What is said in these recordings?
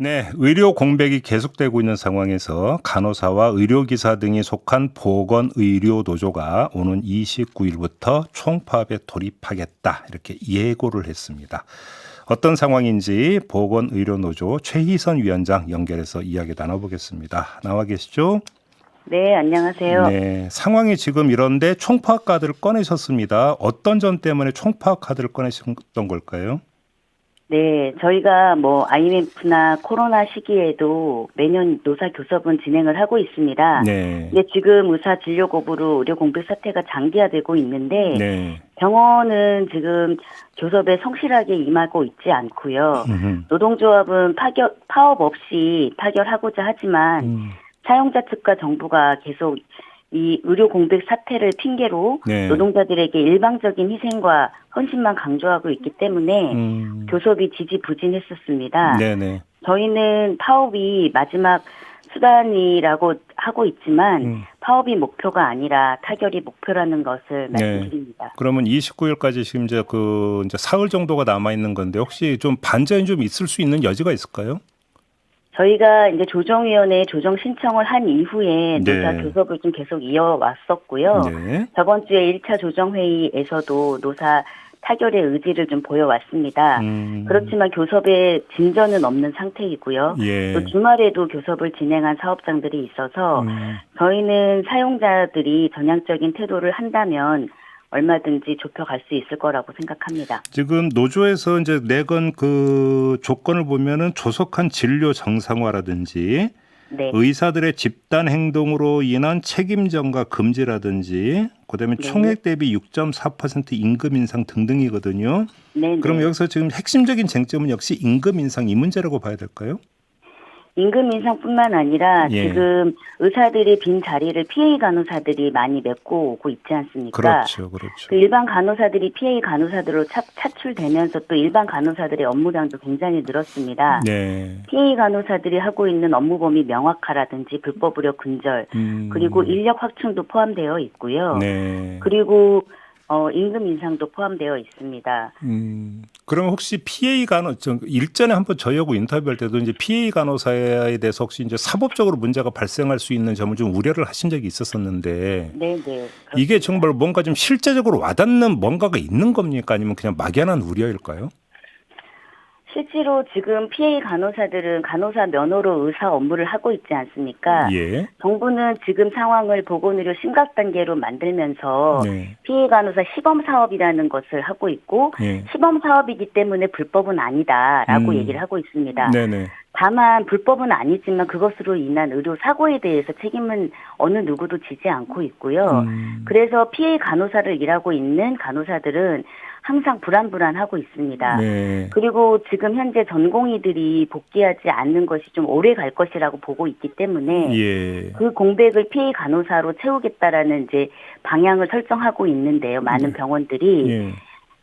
네, 의료 공백이 계속되고 있는 상황에서 간호사와 의료기사 등이 속한 보건의료노조가 오는 29일부터 총파업에 돌입하겠다 이렇게 예고를 했습니다. 어떤 상황인지 보건의료노조 최희선 위원장 연결해서 이야기 나눠보겠습니다. 나와 계시죠? 네, 안녕하세요. 네, 상황이 지금 이런데 총파업 카드를 꺼내셨습니다. 어떤 점 때문에 총파업 카드를 꺼내셨던 걸까요? 네, 저희가 IMF나 코로나 시기에도 매년 노사교섭은 진행을 하고 있습니다. 네, 근데 지금 의사 진료 거부로 의료 공백 사태가 장기화되고 있는데 네, 병원은 지금 교섭에 성실하게 임하고 있지 않고요. 노동조합은 파업 없이 타결하고자 하지만 사용자 측과 정부가 계속 이 의료 공백 사태를 핑계로 네, 노동자들에게 일방적인 희생과 헌신만 강조하고 있기 때문에 교섭이 지지부진했었습니다. 네, 네. 저희는 파업이 마지막 수단이라고 하고 있지만 파업이 목표가 아니라 타결이 목표라는 것을 말씀드립니다. 그러면 29일까지 지금 이제 사흘 정도가 남아 있는 건데 혹시 좀 반전이 좀 있을 수 있는 여지가 있을까요? 저희가 이제 조정위원회에 조정 신청을 한 이후에 노사 네. 교섭을 좀 계속 이어왔었고요. 네. 저번 주에 1차 조정회의에서도 노사 타결의 의지를 좀 보여왔습니다. 그렇지만 교섭에 진전은 없는 상태이고요. 예. 또 주말에도 교섭을 진행한 사업장들이 있어서 저희는 사용자들이 전향적인 태도를 한다면 얼마든지 좁혀갈 수 있을 거라고 생각합니다. 지금 노조에서 이제 내건 그 조건을 보면은 조속한 진료 정상화라든지 네. 의사들의 집단 행동으로 인한 책임 전가 금지라든지 그다음에 네. 총액 대비 6.4% 임금 인상 등등이거든요. 네. 그럼 여기서 지금 핵심적인 쟁점은 역시 임금 인상 이 문제라고 봐야 될까요? 임금 인상뿐만 아니라 예. 지금 의사들이 빈 자리를 PA 간호사들이 많이 메꾸고 오고 있지 않습니까? 그렇죠, 그렇죠. 그 일반 간호사들이 PA 간호사들로 차출되면서 또 일반 간호사들의 업무량도 굉장히 늘었습니다. 네. PA 간호사들이 하고 있는 업무 범위 명확화라든지 불법 의료 근절, 그리고 인력 확충도 포함되어 있고요. 네. 그리고 임금 인상도 포함되어 있습니다. 그러면 혹시 PA 일전에 한번 저희하고 인터뷰할 때도 이제 PA 간호사에 대해서 혹시 이제 사법적으로 문제가 발생할 수 있는 점을 좀 우려를 하신 적이 있었었는데 네네. 이게 정말 뭔가 좀 실제적으로 와닿는 뭔가가 있는 겁니까? 아니면 그냥 막연한 우려일까요? 실제로 지금 PA 간호사들은 간호사 면허로 의사 업무를 하고 있지 않습니까? 예. 정부는 지금 상황을 보건의료 심각 단계로 만들면서 네. PA 간호사 시범 사업이라는 것을 하고 있고 예. 시범 사업이기 때문에 불법은 아니다라고 얘기를 하고 있습니다. 네네. 다만 불법은 아니지만 그것으로 인한 의료 사고에 대해서 책임은 어느 누구도 지지 않고 있고요. 그래서 PA 간호사를 일하고 있는 간호사들은 항상 불안불안하고 있습니다. 네. 그리고 지금 현재 전공의들이 복귀하지 않는 것이 좀 오래 갈 것이라고 보고 있기 때문에 예. 그 공백을 PA 간호사로 채우겠다라는 이제 방향을 설정하고 있는데요. 많은 병원들이 예.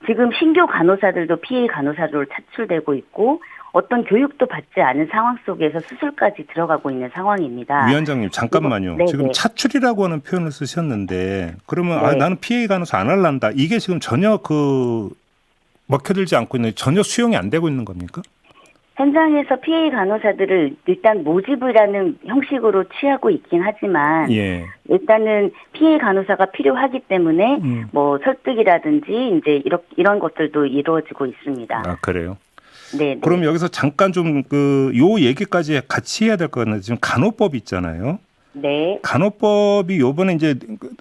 지금 신규 간호사들도 PA 간호사로 차출되고 있고 어떤 교육도 받지 않은 상황 속에서 수술까지 들어가고 있는 상황입니다. 위원장님 잠깐만요. 네네. 지금 차출이라고 하는 표현을 쓰셨는데 그러면 네. 나는 PA 간호사 안 할란다. 이게 지금 전혀 먹혀들지 않고 있는 전혀 수용이 안 되고 있는 겁니까? 현장에서 PA 간호사들을 일단 모집이라는 형식으로 취하고 있긴 하지만 예. 일단은 PA 간호사가 필요하기 때문에 설득이라든지 이제 이런 것들도 이루어지고 있습니다. 아, 그래요? 네. 그럼 여기서 잠깐 좀 요 얘기까지 같이 해야 될 것 같은데 지금 간호법 있잖아요. 네. 간호법이 요번에 이제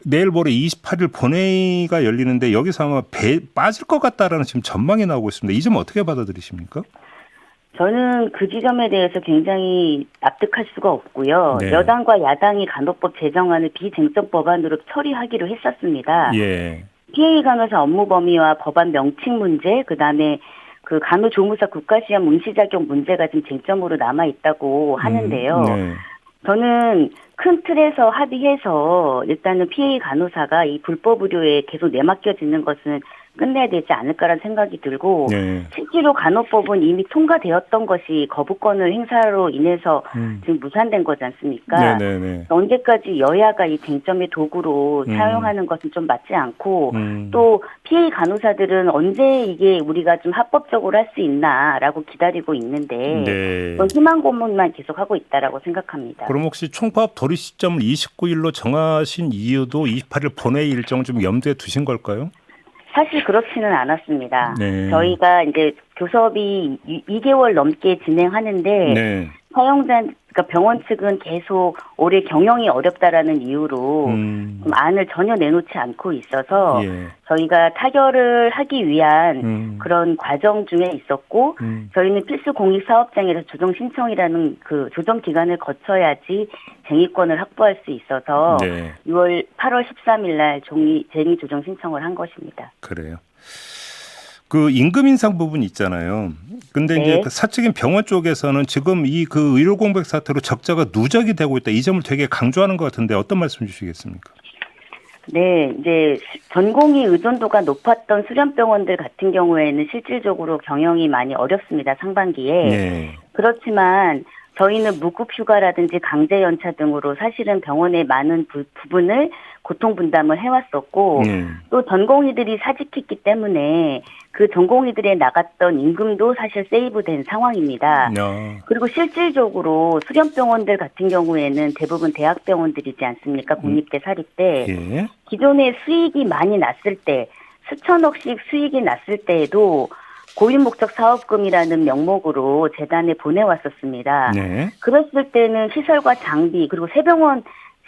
내일 모레 28일 본회의가 열리는데 여기서 아마 빠질 것 같다라는 지금 전망이 나오고 있습니다. 이 점 어떻게 받아들이십니까? 저는 그 지점에 대해서 굉장히 납득할 수가 없고요. 네. 여당과 야당이 간호법 제정안을 비쟁점 법안으로 처리하기로 했었습니다. 예. PA 간호사 업무 범위와 법안 명칭 문제, 그다음에 그 간호조무사 국가시험 응시 자격 문제가 지금 쟁점으로 남아 있다고 하는데요. 네. 저는 큰 틀에서 합의해서 일단은 PA 간호사가 이 불법 의료에 계속 내맡겨지는 것은 끝내야 되지 않을까라는 생각이 들고 네. 실제로 간호법은 이미 통과되었던 것이 거부권을 행사로 인해서 지금 무산된 거지 않습니까? 네네네. 언제까지 여야가 이 쟁점의 도구로 사용하는 것은 좀 맞지 않고 또 PA 간호사들은 언제 이게 우리가 좀 합법적으로 할 수 있나라고 기다리고 있는데 네. 그건 희망 고문만 계속하고 있다라고 생각합니다. 그럼 혹시 총파업 돌입 시점을 29일로 정하신 이유도 28일 본회의 일정을 좀 염두에 두신 걸까요? 사실 그렇지는 않았습니다. 네. 저희가 이제 교섭이 2개월 넘게 진행하는데 네. 사용자 그러니까 병원 측은 계속 올해 경영이 어렵다라는 이유로 좀 안을 전혀 내놓지 않고 있어서 예. 저희가 타결을 하기 위한 그런 과정 중에 있었고 저희는 필수 공익 사업장에서 조정 신청이라는 그 조정 기간을 거쳐야지 쟁의권을 확보할 수 있어서 네. 8월 13일 날 쟁의 조정 신청을 한 것입니다. 그래요. 그 임금 인상 부분 있잖아요. 근데 네. 이제 그 사측인 병원 쪽에서는 지금 이 그 의료 공백 사태로 적자가 누적이 되고 있다. 이 점을 되게 강조하는 것 같은데 어떤 말씀 주시겠습니까? 네, 이제 전공의 의존도가 높았던 수련병원들 같은 경우에는 실질적으로 경영이 많이 어렵습니다. 상반기에. 네. 그렇지만 저희는 무급휴가라든지 강제연차 등으로 사실은 병원의 많은 부분을 고통분담을 해왔었고 또 전공의들이 사직했기 때문에 그 전공의들에 나갔던 임금도 사실 세이브된 상황입니다. 그리고 실질적으로 수련병원들 같은 경우에는 대부분 대학병원들이지 않습니까? 공립대, 사립대. 예. 기존에 수익이 많이 났을 때 수천억씩 수익이 났을 때에도 고유목적 사업금이라는 명목으로 재단에 보내왔었습니다. 네. 그랬을 때는 시설과 장비 그리고 새병원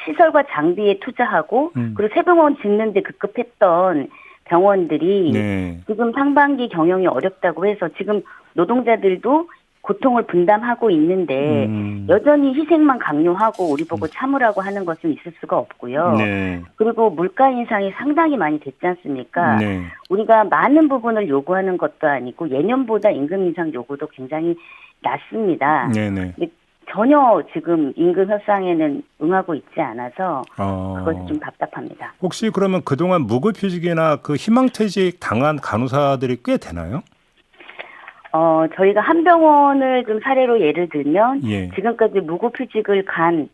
시설과 장비에 투자하고 그리고 새병원 짓는 데 급급했던 병원들이 네. 지금 상반기 경영이 어렵다고 해서 지금 노동자들도 고통을 분담하고 있는데 여전히 희생만 강요하고 우리 보고 참으라고 하는 것은 있을 수가 없고요. 네. 그리고 물가 인상이 상당히 많이 됐지 않습니까? 네. 우리가 많은 부분을 요구하는 것도 아니고 예년보다 임금 인상 요구도 굉장히 낮습니다. 네네. 전혀 지금 임금 협상에는 응하고 있지 않아서 그것이 좀 답답합니다. 혹시 그러면 그동안 무급휴직이나 그 희망퇴직 당한 간호사들이 꽤 되나요? 저희가 한 병원을 좀 사례로 예를 들면 예. 지금까지 무급휴직을 간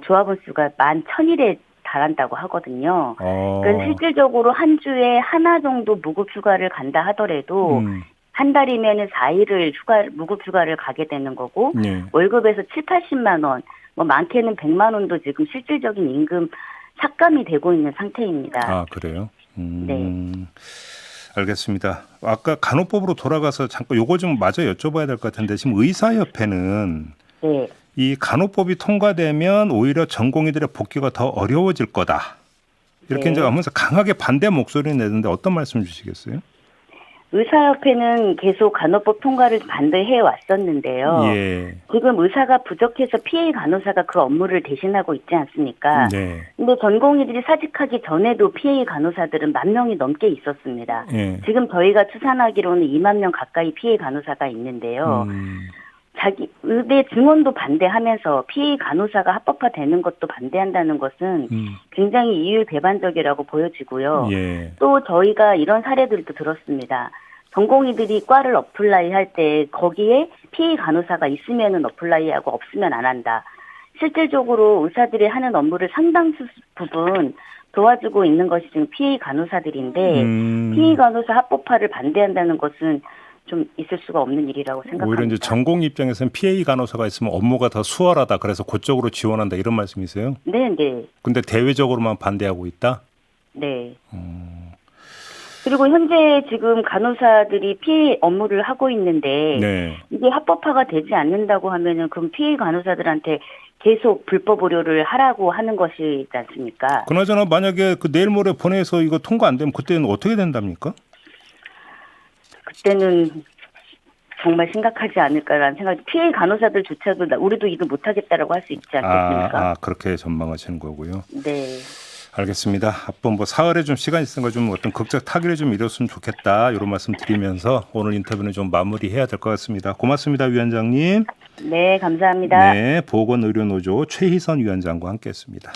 조합원 수가 11,000일에 달한다고 하거든요. 그러니까 실질적으로 한 주에 하나 정도 무급휴가를 간다 하더라도 한 달이면 4일을 무급휴가를 가게 되는 거고 월급에서 7, 80만 원, 뭐 많게는 100만 원도 지금 실질적인 임금 삭감이 되고 있는 상태입니다. 아, 그래요? 네. 알겠습니다. 아까 간호법으로 돌아가서 잠깐 요거 좀 마저 여쭤봐야 될 것 같은데 지금 의사협회는 네. 이 간호법이 통과되면 오히려 전공의들의 복귀가 더 어려워질 거다. 이렇게 이제 하면서 강하게 반대 목소리를 내는데 어떤 말씀 주시겠어요? 의사협회는 계속 간호법 통과를 반대해 왔었는데요. 예. 지금 의사가 부족해서 PA 간호사가 그 업무를 대신하고 있지 않습니까? 네. 근데 전공의들이 사직하기 전에도 PA 간호사들은 10,000명이 넘게 있었습니다. 예. 지금 저희가 추산하기로는 2만 명 가까이 PA 간호사가 있는데요. 자기 의대 증원도 반대하면서 PA 간호사가 합법화되는 것도 반대한다는 것은 굉장히 이율배반적이라고 보여지고요. 예. 또 저희가 이런 사례들도 들었습니다. 전공의들이 과를 어플라이 할 때 거기에 PA 간호사가 있으면은 어플라이하고 없으면 안 한다. 실질적으로 의사들이 하는 업무를 상당수 부분 도와주고 있는 것이 지금 PA 간호사들인데 PA 간호사 합법화를 반대한다는 것은 좀 있을 수가 없는 일이라고 생각합니다. 오히려 이제 전공 입장에서는 PA 간호사가 있으면 업무가 더 수월하다. 그래서 그쪽으로 지원한다. 이런 말씀이세요? 네, 네. 근데 대외적으로만 반대하고 있다? 네. 그리고 현재 지금 간호사들이 PA 업무를 하고 있는데 네. 이게 합법화가 되지 않는다고 하면은 그럼 PA 간호사들한테 계속 불법 의료를 하라고 하는 것이지 않습니까? 그나저나 만약에 그 내일 모레 본회의에서 이거 통과 안 되면 그때는 어떻게 된답니까? 그때는 정말 심각하지 않을까라는 생각이 PA 간호사들조차도 우리도 이거 못하겠다라고 할 수 있지 않겠습니까? 그렇게 전망하시는 거고요. 네. 알겠습니다. 앞으로 뭐 사흘에 좀 시간 있으니까 좀 어떤 극적 타결이 좀 이뤘으면 좋겠다. 이런 말씀 드리면서 오늘 인터뷰는 좀 마무리해야 될 것 같습니다. 고맙습니다, 위원장님. 네, 감사합니다. 네, 보건의료노조 최희선 위원장과 함께했습니다.